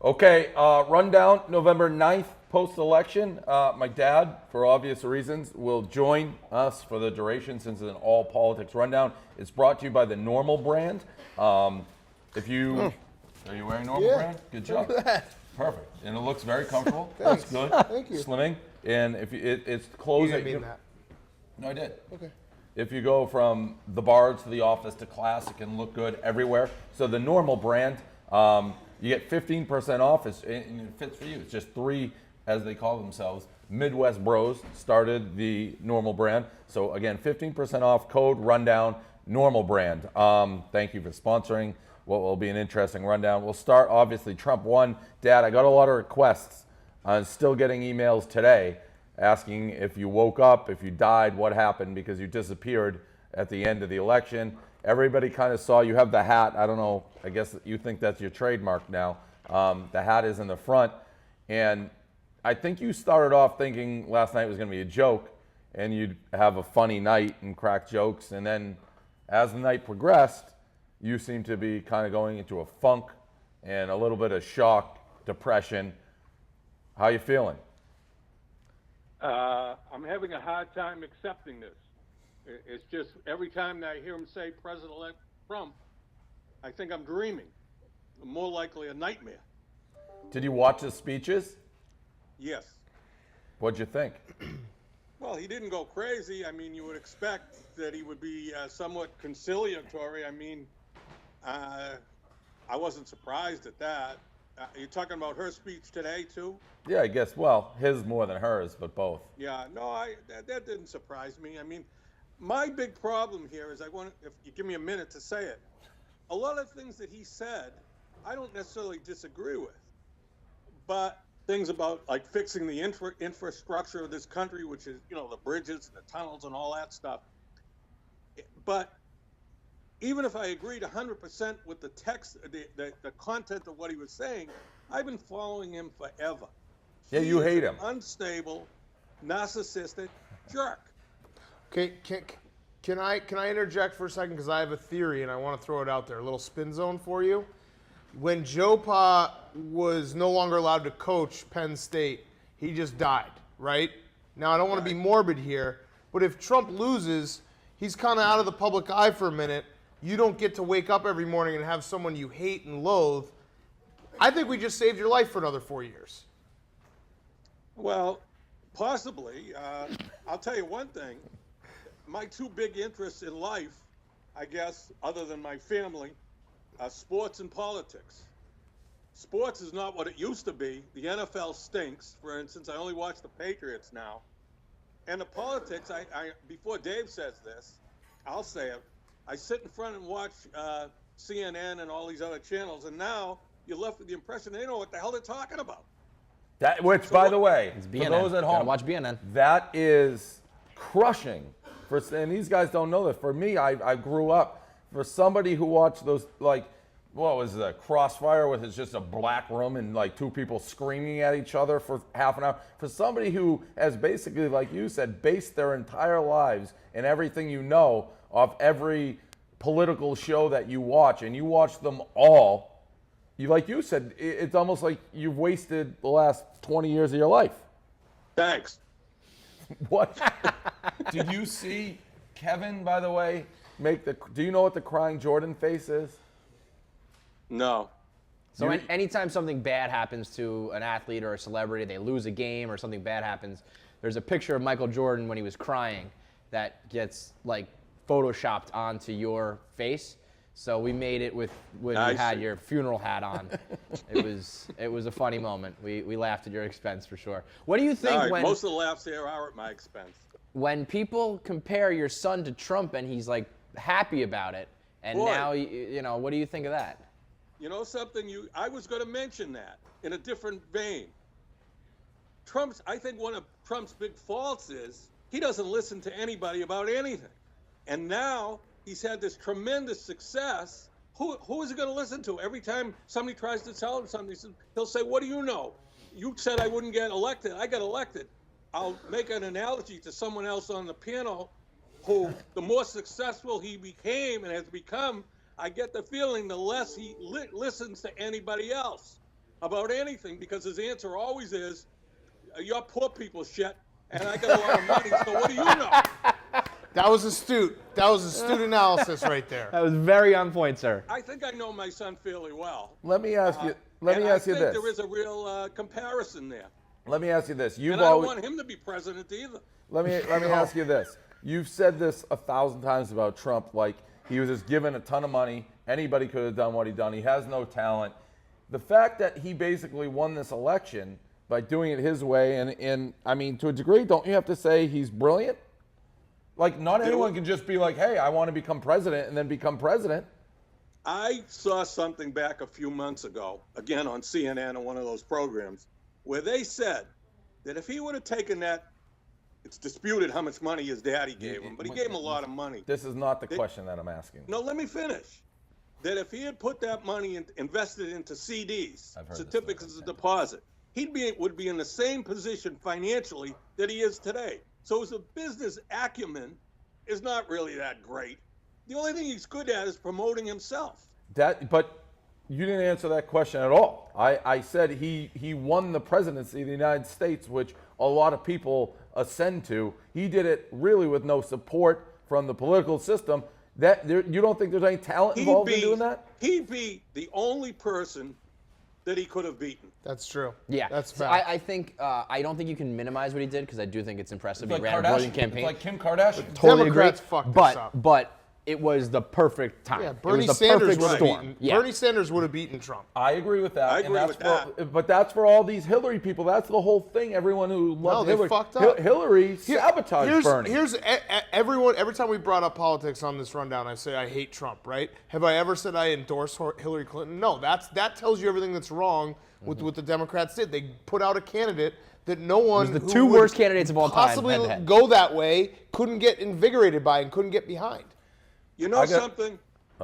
Okay, rundown November 9th, post-election. My dad, for obvious reasons, will join us for the duration since it's an all-politics rundown. It's brought to you by the Normal brand. If you... Are you wearing Normal brand? Good job. Look at that. Perfect. And it looks very comfortable. Thanks. That's good. Thank you. Slimming. And if it's clothes You that didn't mean that. No, I did. Okay. If you go from the bar to the office to class, it can look good everywhere. So the Normal brand, you get 15% off, and it fits for you. It's just three, as they call themselves, Midwest bros started the Normal brand. So again, 15% off, code rundown, Normal brand. Thank you for sponsoring what will be an interesting rundown. We'll start, obviously, Trump won. Dad, I got a lot of requests. I'm still getting emails today asking if you woke up, if you died, what happened, because you disappeared at the end of the election. Everybody kind of saw you have the hat. I don't know. I guess you think that's your trademark now. The hat is in the front. And I think you started off thinking last night was going to be a joke and you'd have a funny night and crack jokes. And then as the night progressed, you seem to be kind of going into a funk and a little bit of shock, depression. How you feeling? I'm having a hard time accepting this. It's just every time that I hear him say President-elect Trump, I think I'm dreaming. More likely a nightmare. Did you watch his speeches? Yes. What'd you think? Well, he didn't go crazy. I mean, you would expect that he would be somewhat conciliatory. I mean, I wasn't surprised at that. You're talking about her speech today, too? Yeah, I guess, well, his more than hers, but both. Yeah, no, that didn't surprise me. I mean, my big problem here is if you give me a minute to say it, a lot of things that he said, I don't necessarily disagree with. But things about like fixing the infrastructure of this country, which is, the bridges and the tunnels and all that stuff. But even if I agreed 100% with the text, the content of what he was saying, I've been following him forever. Yeah, you hate him. Unstable, narcissistic jerk. Okay, can I interject for a second because I have a theory and I want to throw it out there, a little spin zone for you. When Joe Pa was no longer allowed to coach Penn State, he just died, right? Now I don't want to be morbid here, but if Trump loses, he's kind of out of the public eye for a minute. You don't get to wake up every morning and have someone you hate and loathe. I think we just saved your life for another 4 years. Well, possibly. I'll tell you one thing. My two big interests in life, I guess, other than my family, are sports and politics. Sports is not what it used to be. The NFL stinks. For instance, I only watch the Patriots now. And the politics, I before Dave says this, I'll say it. I sit in front and watch CNN and all these other channels, and now you're left with the impression they know what the hell they're talking about. Which, by the way, It's for BNN. those at home, Gotta watch BNN. that is crushing. And these guys don't know that. For me, I grew up, for somebody who watched those, like, what was it, Crossfire, with it's just a black room and like two people screaming at each other for half an hour. For somebody who has basically, like you said, based their entire lives and everything you know off every political show that you watch, and you watch them all, like you said, it's almost like you've wasted the last 20 years of your life. Thanks. What? Did you see Kevin, by the way, do you know what the crying Jordan face is? No. So anytime something bad happens to an athlete or a celebrity, they lose a game or something bad happens, there's a picture of Michael Jordan when he was crying that gets like photoshopped onto your face. So we made it with when you had your funeral hat on. It was a funny moment. We laughed at your expense for sure. What do you think when most of the laughs here are at my expense? When people compare your son to Trump and he's like happy about it, and now what do you think of that? You know something? I was going to mention that in a different vein. I think one of Trump's big faults is he doesn't listen to anybody about anything. And now he's had this tremendous success. Who is he going to listen to? Every time somebody tries to tell him something, he'll say, "What do you know? You said I wouldn't get elected. I got elected." I'll make an analogy to someone else on the panel who, the more successful he became and has become, I get the feeling the less he listens to anybody else. about anything because his answer always is, "You're poor people shit, and I got a lot of money. So what do you know?" That was astute. That was astute analysis right there. That was very on point, sir. I think I know my son fairly well. Let me ask you. Let and me ask you I think this. there is a real comparison there. Let me ask you this. You've And I don't always. want him to be president either. Let me ask you this. You've said this 1,000 times about Trump, like he was just given a ton of money. Anybody could have done what he done. He has no talent. The fact that he basically won this election by doing it his way, and I mean, to a degree, don't you have to say he's brilliant? Like, not anyone can just be like, hey, I want to become president and then become president. I saw something back a few months ago, again on CNN or one of those programs, where they said that if he would have taken that, it's disputed how much money his daddy gave him, but he gave him a lot of money. This is not the question that I'm asking. No, let me finish. That if he had put that money and invested into CDs, I've heard this certificates story, of deposit, would be in the same position financially that he is today. So his business acumen is not really that great. The only thing he's good at is promoting himself. But you didn't answer that question at all. I said he won the presidency of the United States, which a lot of people ascend to. He did it really with no support from the political system. You don't think there's any talent involved in doing that? He'd be the only person that he could have beaten. That's true. Yeah, That's so fact. I think I don't think you can minimize what he did because I do think it's impressive. It's He like ran a brilliant Kardashian. campaign. It's like Kim Kardashian. Totally Democrats agree. fucked this up. But it was the perfect time. Yeah, it Bernie was the Sanders perfect would have storm. beaten. Yeah. Bernie Sanders would have beaten Trump. I agree with that. I agree with that. But that's for all these Hillary people. That's the whole thing. Everyone who loved they Hillary. fucked up. Hillary sabotaged Bernie. Here's everyone. Every time we brought up politics on this rundown, I say I hate Trump. Right? Have I ever said I endorse Hillary Clinton? No. That tells you everything that's wrong with what the Democrats did. They put out a candidate that no one. It was the who two would worst candidates of all time, Possibly head-to-head. go that way. Couldn't get invigorated by and couldn't get behind. You know I got- something?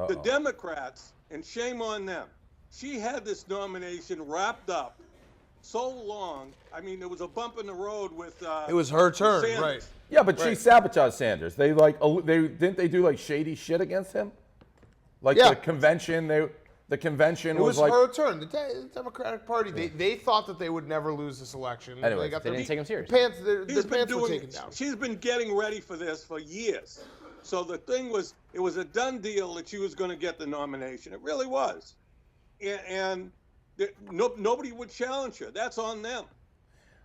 The Democrats, and shame on them, she had this nomination wrapped up so long. I mean, there was a bump in the road with. It was her turn, Sanders. right? Yeah, but she Right. sabotaged Sanders. They didn't they do like shady shit against him? Like Yeah. the convention, the convention It was like her turn. The Democratic Party, they thought that they would never lose this election. Anyways, they didn't take him serious. Pants, their He's been pants were doing. taken down. She's been getting ready for this for years. So the thing was, it was a done deal that she was going to get the nomination. It really was, and nobody would challenge her. That's on them.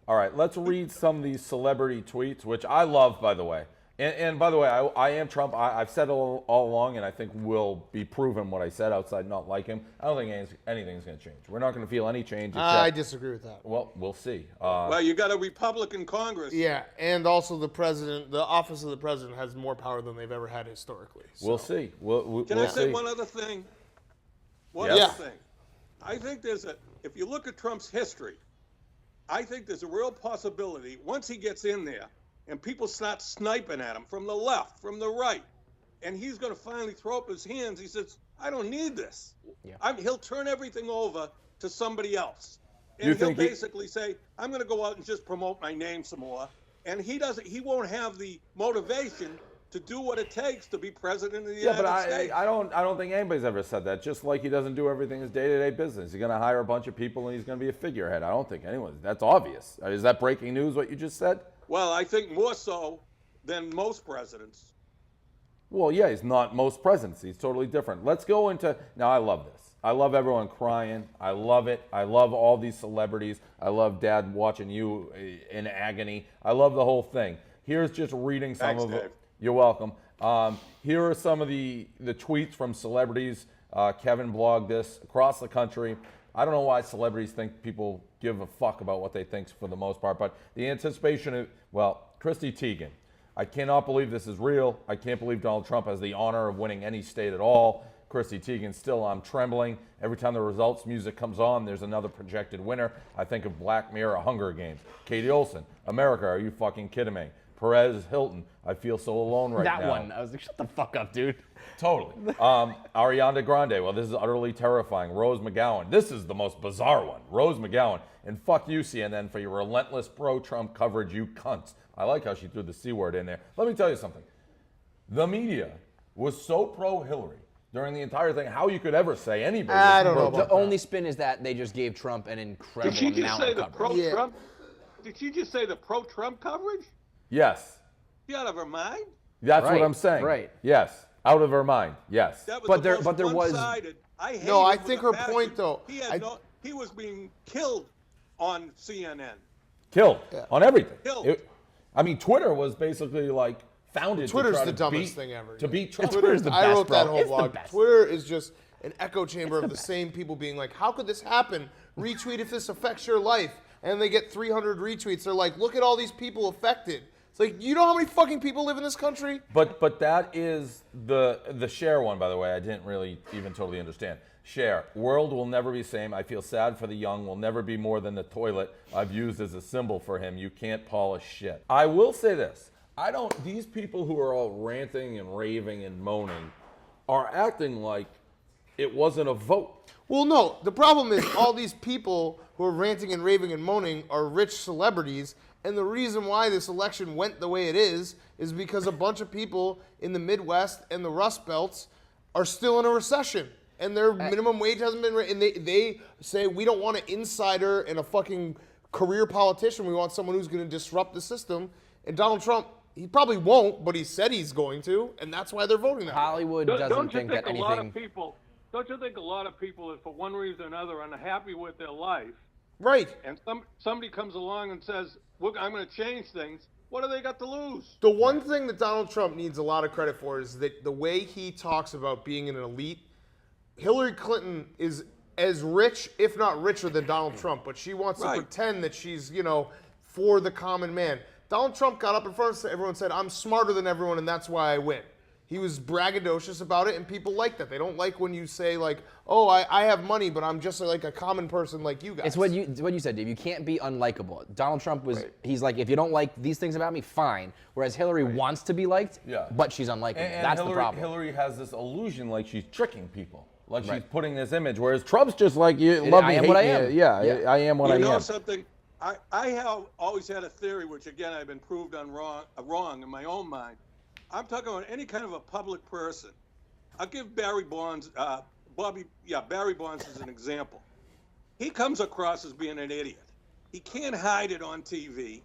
All right, let's read some of these celebrity tweets, which I love, by the way. And by the way, I am Trump. I've said it all along, and I think will be proven what I said outside not like him. I don't think anything's going to change. We're not going to feel any change. I Except, disagree with that. well, we'll see. Well, you got a Republican Congress. Yeah, and also the president, the office of the president has more power than they've ever had historically. So. We'll see. We'll Can we'll I say see. one other thing? One Yes. other thing. I think if you look at Trump's history, I think there's a real possibility once he gets in there and people start sniping at him from the left, from the right, and he's going to finally throw up his hands. He says, I don't need this. Yeah. He'll turn everything over to somebody else. You And he'll think he- basically say, I'm going to go out and just promote my name some more. And he won't have the motivation to do what it takes to be president of the Yeah, United but States. I don't think anybody's ever said that. Just like he doesn't do everything his day-to-day business. He's going to hire a bunch of people and he's going to be a figurehead. I don't think anyone. That's obvious. Is that breaking news? What you just said? Well, I think more so than most presidents. Well, yeah, he's not most presidents. He's totally different. Let's go into now. I love this. I love everyone crying. I love it. I love all these celebrities. I love Dad watching you in agony. I love the whole thing. Here's just reading some Thanks, of Dave. it. You're welcome. Here are some of the tweets from celebrities. Kevin blogged this across the country. I don't know why celebrities think people give a fuck about what they think for the most part, but the anticipation of, well, Christy Teigen. I cannot believe this is real. I can't believe Donald Trump has the honor of winning any state at all. Christy Teigen, still, I'm trembling. Every time the results music comes on, there's another projected winner. I think of Black Mirror, Hunger Games. Katie Olsen, America, are you fucking kidding me? Perez Hilton, I feel so alone right now. That one, I was like, shut the fuck up, dude. Totally. Ariana Grande, well, this is utterly terrifying. Rose McGowan, this is the most bizarre one. Rose McGowan, and fuck you, CNN, for your relentless pro-Trump coverage, you cunts. I like how she threw the C word in there. Let me tell you something. The media was so pro-Hillary during the entire thing. How you could ever say anybody? I was don't know pro- about The only spin is that they just gave Trump an incredible Did she just amount say of the coverage. pro-Trump? Did she just say the pro-Trump coverage? Yes, She out of her mind? that's Right, what I'm saying. right. Yes, out of her mind. Yes. That was But the there- most but there was- one-sided. I hate No, him I with think a her passion. point, though, He was being killed on CNN. Killed on everything. Killed. I mean, Twitter was basically like founded. Twitter's to try the to dumbest beat- thing ever. To beat Trump. Twitter's the I best, wrote that bro. whole It's the blog. best. Twitter is just an echo chamber of the same people being like, how could this happen? Retweet if this affects your life. And they get 300 retweets. They're like, look at all these people affected. It's like, you know how many fucking people live in this country? But that is the share one, by the way. I didn't really even totally understand. Share. World will never be same. I feel sad for the young. Will never be more than the toilet I've used as a symbol for him. You can't polish shit. I will say this. These people who are all ranting and raving and moaning are acting like it wasn't a vote. Well, no. The problem is all these people who are ranting and raving and moaning are rich celebrities. And the reason why this election went the way it is because a bunch of people in the Midwest and the Rust Belts are still in a recession. And their minimum wage hasn't been raised. And they say, we don't want an insider and a fucking career politician. We want someone who's going to disrupt the system. And Donald Trump, he probably won't, but he said he's going to. And that's why they're voting that way. Hollywood Don't doesn't you think think that a lot anything. of people? Don't you think a lot of people, is for one reason or another, unhappy with their life, Right. and somebody comes along and says, "Look, I'm going to change things." What do they got to lose? The one thing that Donald Trump needs a lot of credit for is that the way he talks about being an elite. Hillary Clinton is as rich, if not richer, than Donald Trump, but she wants to Right. pretend that she's, for the common man. Donald Trump got up in front of everyone and said, I'm smarter than everyone, and that's why I win. He was braggadocious about it, and people like that. They don't like when you say, like, oh, I have money, but I'm just like a common person like you guys. It's what you said, Dave. You can't be unlikable. Donald Trump he's like, if you don't like these things about me, fine. Whereas Hillary wants to be liked, but she's unlikable. And That's Hillary, the problem. Hillary has this illusion like she's tricking people. Like she's putting this image, whereas Trump's just like, you love me, I am hate what I me. am. Yeah, Yeah. I am what I You know am. something? I have always had a theory, which again I've been proved wrong in my own mind. I'm talking about any kind of a public person. I'll give Barry Bonds, Barry Bonds as an example. He comes across as being an idiot. He can't hide it on TV.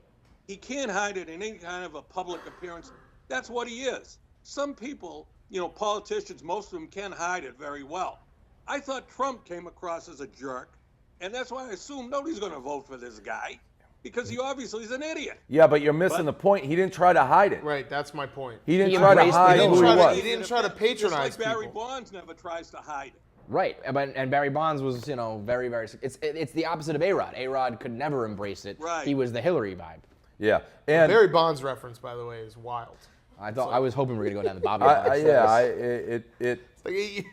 He can't hide it in any kind of a public appearance. That's what he is. Some people, politicians, most of them can hide it very well. I thought Trump came across as a jerk, and that's why I assume nobody's going to vote for this guy, because he obviously is an idiot. Yeah, but you're missing the point. He didn't try to hide it. Right, that's my point. He didn't He try to embraced hide the who he villain. was. He didn't try to patronize Just like Barry people. Bonds never tries to hide it. Right, and Barry Bonds was, very, very. It's the opposite of A-Rod. A-Rod could never embrace it. Right. He was the Hillary vibe. Yeah, and Barry Bonds reference, by the way, is wild. I was hoping we were gonna go down the Bobby Bonds. Like 8 years.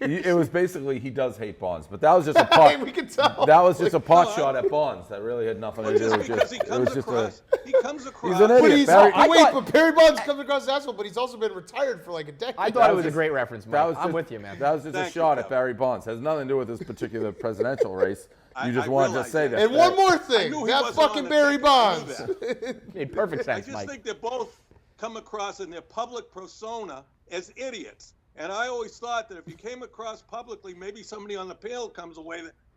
it was basically he does hate Bonds, but that was just a pot. We can tell. That was just a pot no, shot at Bonds. That really had nothing to do Just with because he it was comes just across, a. he comes across. He's an But idiot. he's Barry, but Barry Bonds comes across as asshole, but he's also been retired for like a decade. I thought it was was a just- great reference, Mike. that was I'm just- with you, man. That was just a Thank you, shot at Kevin. Barry Bonds. Has nothing to do with this particular presidential race. You just I wanted to realize say that. that. And one more I thing, knew he that wasn't on fucking the Barry ticket. I knew Bonds. that. Made perfect I sense, just Mike. think they both come across in their public persona as idiots. And I always thought that if you came across publicly, maybe somebody on the panel comes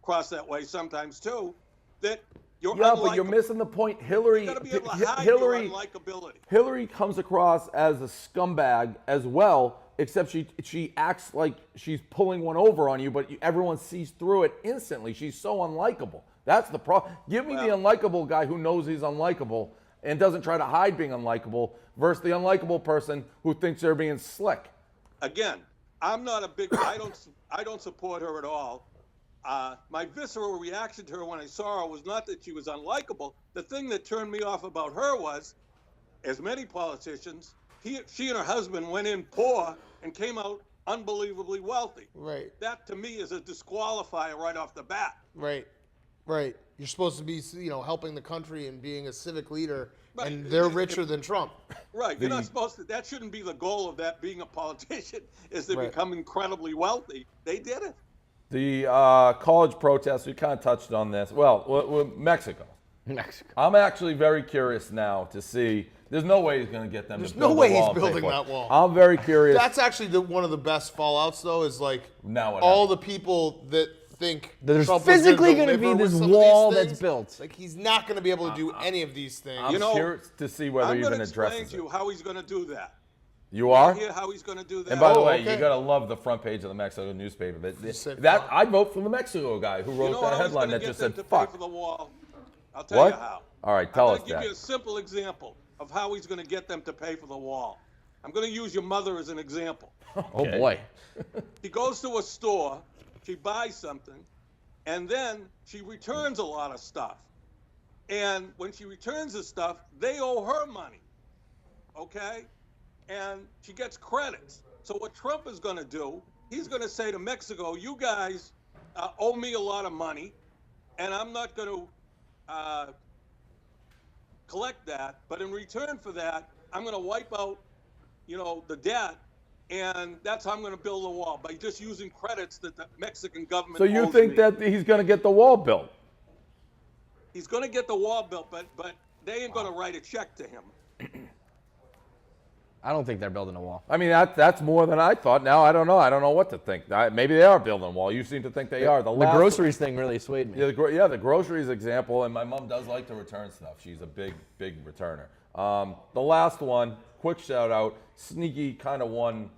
across that way sometimes too, that you're Yeah, but you're unlikable. missing the point. Hillary, You gotta be able to hide Hillary, your unlikability. Hillary comes across as a scumbag as well, except she acts like she's pulling one over on you, but everyone sees through it instantly. She's so unlikable. That's the problem. Give me the unlikable guy who knows he's unlikable and doesn't try to hide being unlikable versus the unlikable person who thinks they're being slick. Again, I'm not a big. I don't support her at all. My visceral reaction to her when I saw her was not that she was unlikable. The thing that turned me off about her was, as many politicians, she and her husband went in poor and came out unbelievably wealthy. Right, That to me is a disqualifier right off the bat. right. You're supposed to be, helping the country and being a civic leader, Right. and they're richer than Trump. Right. You're not supposed to. That shouldn't be the goal of that being a politician, is to Right. become incredibly wealthy. They did it. The college protests, we kind of touched on this. Well, Mexico. Mexico. I'm actually very curious now to see There's no way he's going to get them There's to no build way the he's wall and pay building for it. that wall. I'm very curious. That's actually one of the best fallouts, though, is like Now what all happens? the people that think There's Trump physically going gonna to be this some wall of these that's things. built. Like he's not going to be able to do any of these things. I'm curious to see whether I'm he going even to explain addresses to you it. how he's going to do that. You are? Hear how he's going to do that. And by the Oh, way, okay. you gotta love the front page of the Mexico newspaper. said That fuck. I'd vote for the Mexico guy who wrote you know that how he's headline gonna that get just them said to pay "fuck." for the wall? I'll tell What? you how. All right, tell I'm us going to give that. you a simple example of how he's going to get them to pay for the wall. I'm going to use your mother as an example. Oh boy. She goes to a store, she buys something, and then she returns a lot of stuff. And when she returns the stuff, they owe her money. Okay? And she gets credits. So what Trump is going to do, he's going to say to Mexico, you guys owe me a lot of money, and I'm not going to collect that. But in return for that, I'm going to wipe out, the debt. And that's how I'm going to build the wall, by just using credits that the Mexican government So you owes think me. that he's gonna get the wall built? He's going to get the wall built, but they ain't going to write a check to him. I don't think they're building a wall. I mean, that's more than I thought. Now I don't know. I don't know what to think. Maybe they are building a wall. You seem to think they are. The last- groceries thing really swayed me. Yeah, the groceries example, and my mom does like to return stuff. She's a big returner. The last one, quick shout out, sneaky kind of won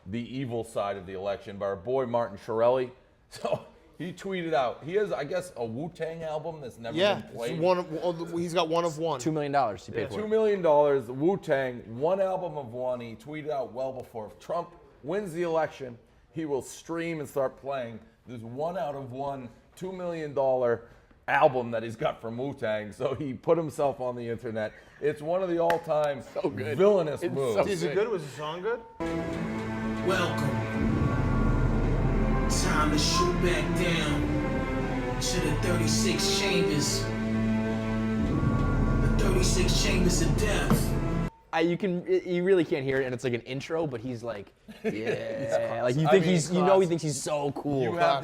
the evil side of the election by our boy Martin Shkreli. So he tweeted out, he has, I guess, a Wu-Tang album that's never Yeah, been it's played. he's got one of one. $2 million he paid for $2 it. million, Wu-Tang, one album of one. He tweeted out well before. If Trump wins the election, he will stream and start playing this one out of one $2 million album that he's got from Wu-Tang. So he put himself on the internet. It's one of the all-time villainous moves. Is it good? Was the song good? Welcome. Time to shoot back down to the 36 chambers. The 36 chambers of death. You really can't hear it, and it's like an intro, but he's like, yeah, like you think he thinks he's so cool. You have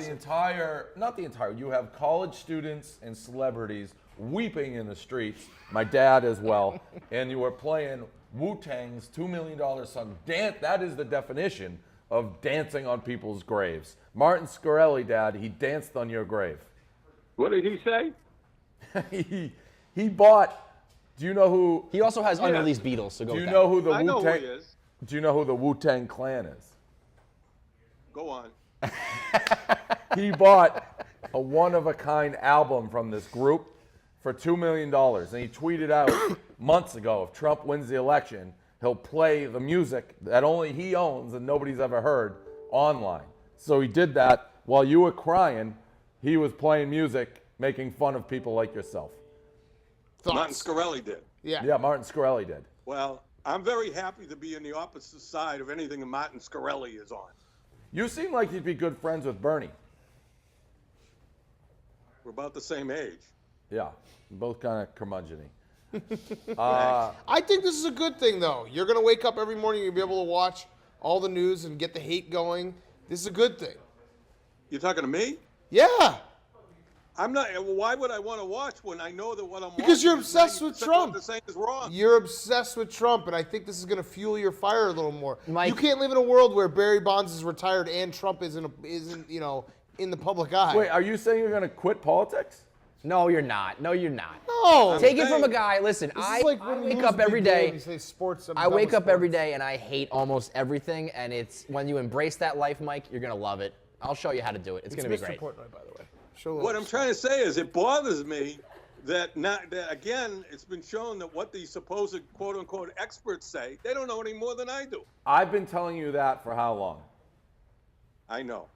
you have college students and celebrities weeping in the streets, my dad as well, and you are playing Wu-Tang's $2 million song. That is the definition of dancing on people's graves. Martin Shkreli, Dad, he danced on your grave. What did he say? he bought, do you know who, He also has unreleased Beatles, so go do with you that. know who the I know who Wu-Tang, he is. do you know who the Wu-Tang Clan is? Go on. He bought a one-of-a-kind album from this group for $2 million. And he tweeted out months ago, if Trump wins the election, he'll play the music that only he owns and nobody's ever heard online. So he did that while you were crying. He was playing music, making fun of people like yourself. Martin Thoughts? Shkreli did. Yeah, Martin Shkreli did. Well, I'm very happy to be on the opposite side of anything that Martin Shkreli is on. You seem like you'd be good friends with Bernie. We're about the same age. Yeah, both kind of curmudgeon-y. I think this is a good thing, though. You're going to wake up every morning, you'll be able to watch all the news and get the hate going. This is a good thing. You talking to me? Yeah, I'm not. Why would I want to watch when I know that what I'm Because watching you're is obsessed with 90% Trump. What they're saying is wrong. you're obsessed with Trump, and I think this is going to fuel your fire a little more. Mike- You can't live in a world where Barry Bonds is retired and Trump isn't in the public eye. Wait, are you saying you're going to quit politics? No, you're not. No, you're not. No. Take it from a guy. Listen, This I is like I when wake lose up a big every game, day. you say sports, I'm I done wake with up every sports. day and I hate almost everything. And it's when you embrace that life, Mike, you're gonna love it. I'll show you how to do it. It's gonna be Mr. great. Portnoy, by the way. Show What I'm trying to say is, it bothers me that again, it's been shown that what the supposed quote unquote experts say, they don't know any more than I do. I've been telling you that for how long? I know.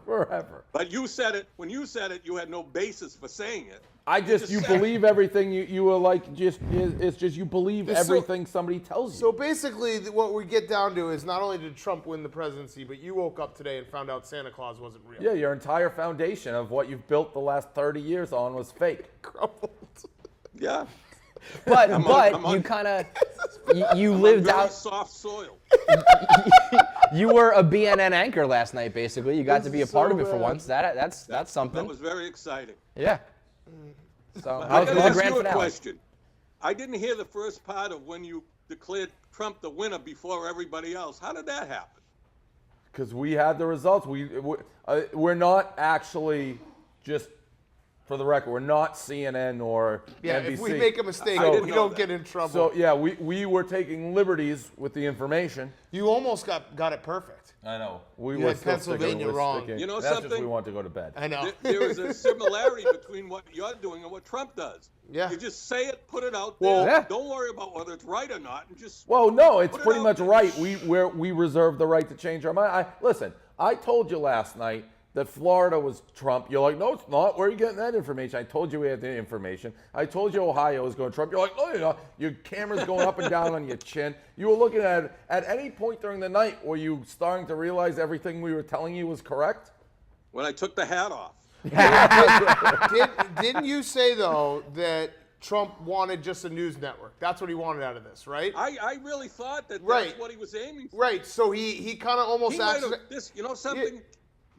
Forever. But you said it. When you said it, you had no basis for saying it. You said believe everything you were like, it's just you believe So- everything somebody tells you. So basically, what we get down to is not only did Trump win the presidency, but you woke up today and found out Santa Claus wasn't real. Yeah, your entire foundation of what you've built the last 30 years on was fake. Crumbled. Yeah. But I'm on- you kind of you I'm on lived very out. soft soil. You were a BNN anchor last night, basically. You got This to be a is part so of it for bad. once. That's That something. was very exciting. Yeah. So I how was gotta the ask grand you a finale? question. I didn't hear the first part of when you declared Trump the winner before everybody else. How did that happen? Because we had the results. We're not actually, just for the record, we're not CNN or NBC. If we make a mistake, didn't we know don't that. get in trouble. So yeah, we were taking liberties with the information. You almost got it perfect. I know. We You were had still sticking Pennsylvania with wrong. sticking. You know That's just something? we want to go to bed. I know. There is a similarity between what you're doing and what Trump does. Yeah. You just say it, put it out there. Well, yeah. Don't worry about whether it's right or not, and just. Well, no, it's Put it pretty out much there. right. We reserve the right to change our mind. Listen, I told you last night that Florida was Trump. You're like, no, it's not. Where are you getting that information? I told you we had the information. I told you Ohio was going Trump. You're like, no, you're not. Your camera's going up and down on your chin. You were looking at it. At any point during the night, were you starting to realize everything we were telling you was correct? When I took the hat off. Didn't you say, though, that Trump wanted just a news network? That's what he wanted out of this, right? I really thought that Right. that's what he was aiming for. Right. So he kind of almost He might acted. have, this, you know something,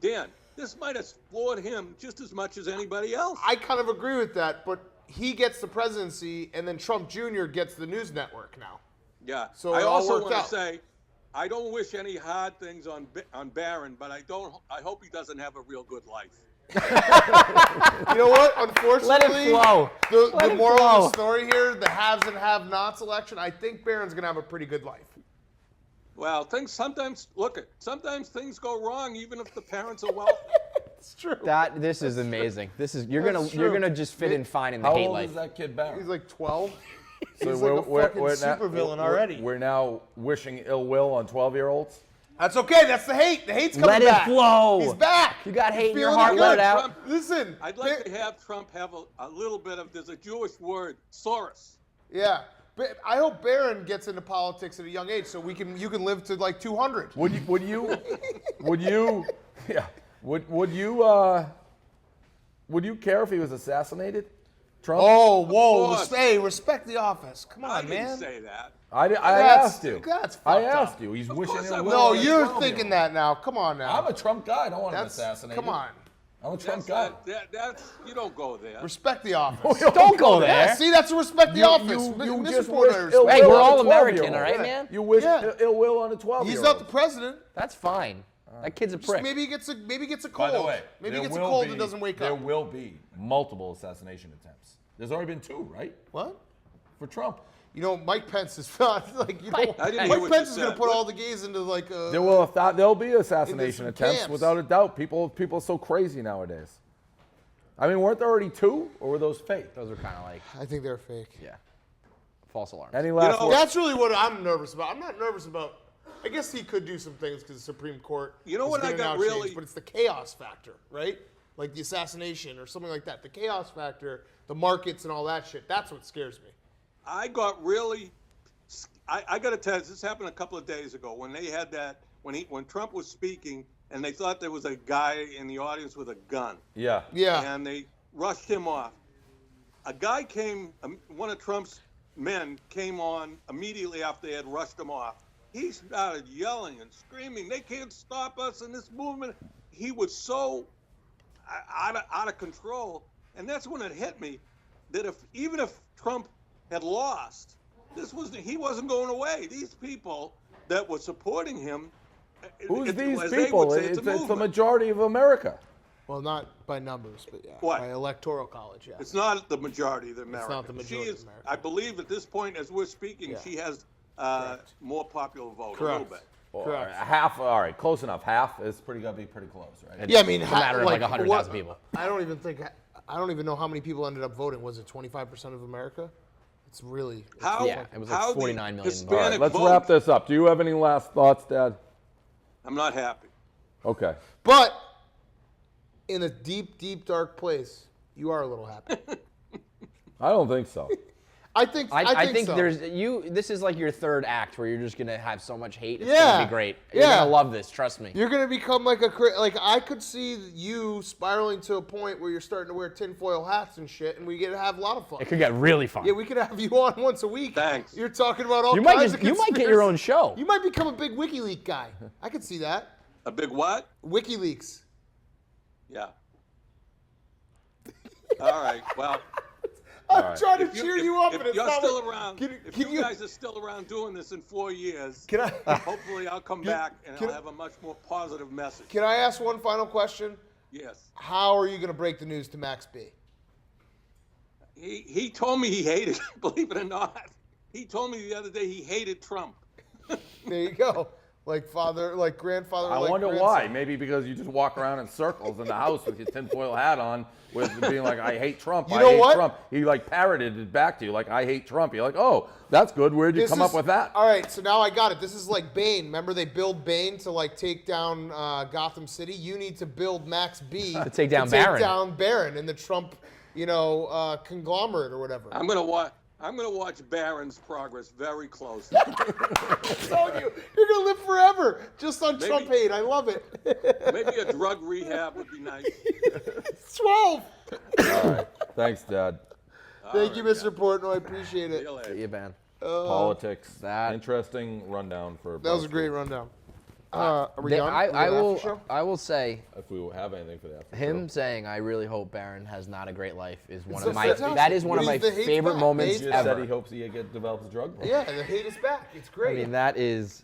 Dan, this might have floored him just as much as anybody else. I kind of agree with that, but he gets the presidency, and then Trump Jr. gets the news network now. Yeah. So I it all also worked want out. to say, I don't wish any hard things on Barron, but I hope he doesn't have a real good life. You know what? Unfortunately, Let it flow. The Let it moral flow. of the story here, the haves and have-nots election, I think Barron's gonna have a pretty good life. Well, sometimes things go wrong, even if the parents are wealthy. It's true. This is amazing. You're That's true. gonna just fit in fine in the How hate old life. is that kid Barron? He's like 12. So He's like a fucking supervillain already. We're now wishing ill will on 12-year-olds. That's okay. That's the hate. The hate's coming Let it back. flow. He's back. You got hate in your feeling heart, good. let it out. Trump, Listen. I'd like to have Trump have a little bit of, there's a Jewish word, Soros. Yeah. But I hope Barron gets into politics at a young age so you can live to like 200. Would you care if he was assassinated? Trump? Oh, whoa. course. Respect the office. Come I on, didn't man. say that. I That's- asked you. that's I fucked asked up. you. He's Of wishing course I ill will. will. No, on a you're 12-year-old. thinking that now. Come on now. I'm a Trump guy. I don't want him That's assassinated. come on. I'm a Trump That's guy. not, that's, you don't go there. Respect the office. Don't go there. Yeah, see, that's a respect the You- office. you Mr. just Porter, wished ill respect Hey, will we're on a all 12-year-old. American, all right, man? You wish Yeah. ill will on a 12-year-old. He's not the president. That's fine. That kid's a prick. Maybe he gets a By cold. the way, Maybe he there gets a will cold be- and doesn't wake There up. will be multiple assassination attempts. There's already been 2, right? What? For Trump. You know, Mike Pence is not like you know. I didn't hear Mike what Pence you is gonna said. put What? all the gays into like a. There'll be assassination some attempts camps. without a doubt. People are so crazy nowadays. I mean, weren't there already 2, or were those fake? Those are kind of like, I think they're fake. yeah, false alarms. Any last know, words? That's really what I'm nervous about. I'm not nervous about. I guess he could do some things because the Supreme Court. You know is what I gonna got now really- change, but it's the chaos factor, right? Like the assassination or something like that. The chaos factor, the markets and all that shit. That's what scares me. I got really, I got to tell you, this happened a couple of days ago when they had that, when Trump was speaking and they thought there was a guy in the audience with a gun. Yeah. Yeah. And they rushed him off. A guy came, one of Trump's men came on immediately after they had rushed him off. He started yelling and screaming, "They can't stop us in this movement." He was so out of control. And that's when it hit me that even if Trump had lost, he wasn't going away. These people that were supporting him, Who's these as they people? would say, It's a the movement. majority of America. Well, not by numbers, but yeah. What? By electoral college, yeah. It's not the majority of America. not the majority of America. I believe at this point, as we're speaking, Yeah. she has more popular vote, a Correct. little bit. Correct. Half. All right, close enough. Half is gonna be pretty close, right? Yeah, I mean, It's a matter of like 100,000 what- people. I don't even know how many people ended up voting. Was it 25% of America? It's really. How, Yeah, it was like how the 49 million. Hispanic All right, let's vote- wrap this up. Do you have any last thoughts, Dad? I'm not happy. Okay. But in a deep, deep, dark place, you are a little happy. I don't think so. I think. I think so. there's this is like your third act where you're just gonna have so much hate. It's Yeah. gonna be great. You're Yeah. gonna love this. Trust me. You're gonna become like like I could see you spiraling to a point where you're starting to wear tinfoil hats and shit, and we get to have a lot of fun. It could get really fun. Yeah, we could have you on once a week. Thanks. You're talking about all You might kinds just of you might get your own show. You might become a big WikiLeaks guy. I could see that. A big what? WikiLeaks. Yeah. All right. Well, I'm trying to cheer you up, and If it's you're not still like- around, Can if you- you guys are still around doing this in 4 years, Can I hopefully I'll come back and I'll have a much more positive message. can I ask one final question? Yes. How are you going to break the news to Max B? He told me he hated, believe it or not. He told me the other day he hated Trump. There you go. Like father, like grandfather. I like wonder grandson. why. Maybe because you just walk around in circles in the house with your tinfoil hat on, with being like, "I hate Trump. You I know hate what? Trump." He like parroted it back to you, like, "I hate Trump." You're like, "Oh, that's good. Where'd you This come is- up with that?" All right, so now I got it. This is like Bane. Remember they build Bane to like take down Gotham City. You need to build Max B To take down to take Barron. down Barron in the Trump, conglomerate or whatever. I'm gonna watch Barron's progress very closely. I'm telling you, you're gonna live forever just on Maybe- Trump hate. I love it. Maybe a drug rehab would be nice. It's 12. All right. Thanks, Dad. Thank you, Mr. Portnoy. I appreciate See it. you later. Yeah, man. Politics. that- Interesting rundown for. That was a Barstool. great rundown. Are we They- done? I, Are we I done will. after show? I will say, If we have anything for the after him show. saying, "I really hope Barron has not a great life," is one It's of my. fantastic. That is one of my He's the hate's favorite back. moments The He hate's just said ever. he hopes he develops a drug problem. Yeah, the hate is back. It's I great. mean, that is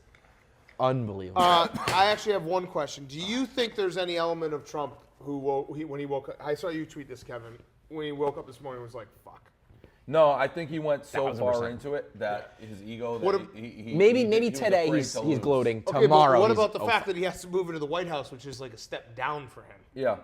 unbelievable. I actually have one question. Do you think there's any element of Trump when he woke up? I saw you tweet this, Kevin. When he woke up this morning, was like, "Fuck." No, I think he went so 1000%. far into it that his ego. That What maybe he was today afraid he's to he's lose. gloating. Okay, Tomorrow, but what he's about the oh, fact that he has to move into the White House, which is like a step down for him? Yeah.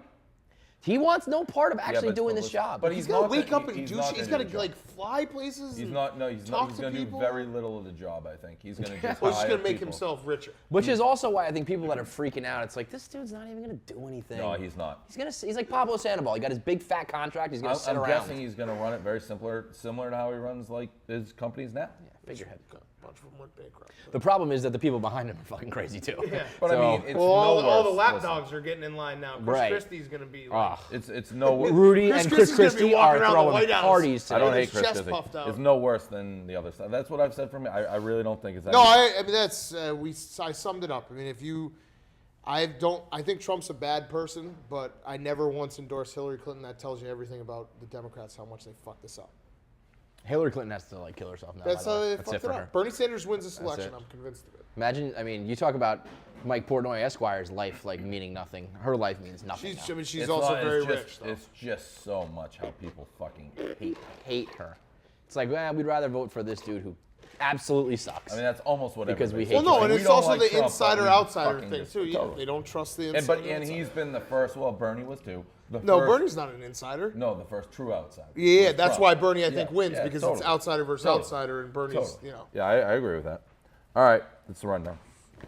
he wants no part of actually but doing still, this job? but He's he's got to not wake gonna- up and he's do not shit. He's gonna got do to a job. like fly places. He's and not. No, he's talk not. He's to going to do people. very little of the job. I think he's going to just. Well, he's just hire gonna make people. himself richer. Which is also why I think people that are freaking out, it's like, this dude's not even going to do anything. No, he's not. He's like Pablo Sandoval. He got his big fat contract. He's going to sit I'm around. guessing he's going to run it very similar to how he runs like his companies now. Figurehead. A bunch of them went bankrupt. The problem is that the people behind him are fucking crazy too. Yeah. But So- I mean, it's Well, all the worse. lap Listen, dogs are getting in line now. Chris Right. Christie's gonna be like, Ah, It's no worse. Rudy Chris and Chris Christie's gonna be Christie walking are around the throwing White House. parties I today. don't hate his Chris chest Christie. puffed out. It's no worse than the other side. That's what I've said for me. I really don't think it's. No, I mean that's I summed it up. I mean, I think Trump's a bad person, but I never once endorsed Hillary Clinton. That tells you everything about the Democrats, how much they fucked this up. Hillary Clinton has to like kill herself now. That's by the how way. they That's fucked it it for up. her. Bernie Sanders wins this election. it. I'm convinced of it. Imagine, I mean, you talk about Mike Portnoy Esquire's life like meaning nothing. Her life means nothing. She's now. she's also very it's rich. just, Though. It's just so much how people fucking hate. Hate her. It's like, we'd rather vote for this dude who absolutely sucks. I mean, that's almost what Because we everybody hate says. Well, no, and We it's don't also like the Trump, but we insider-outsider fucking thing just- too. Yeah, totally. they don't trust the And insider. he's been the first. Well, Bernie was too. The No, first- Bernie's not an insider. No, the first true outsider. Yeah, was that's Trump. why Bernie I think Yeah, wins yeah, because totally. it's outsider versus Totally. outsider, and Bernie's Totally. you know. Yeah, I agree with that. All right, that's the rundown.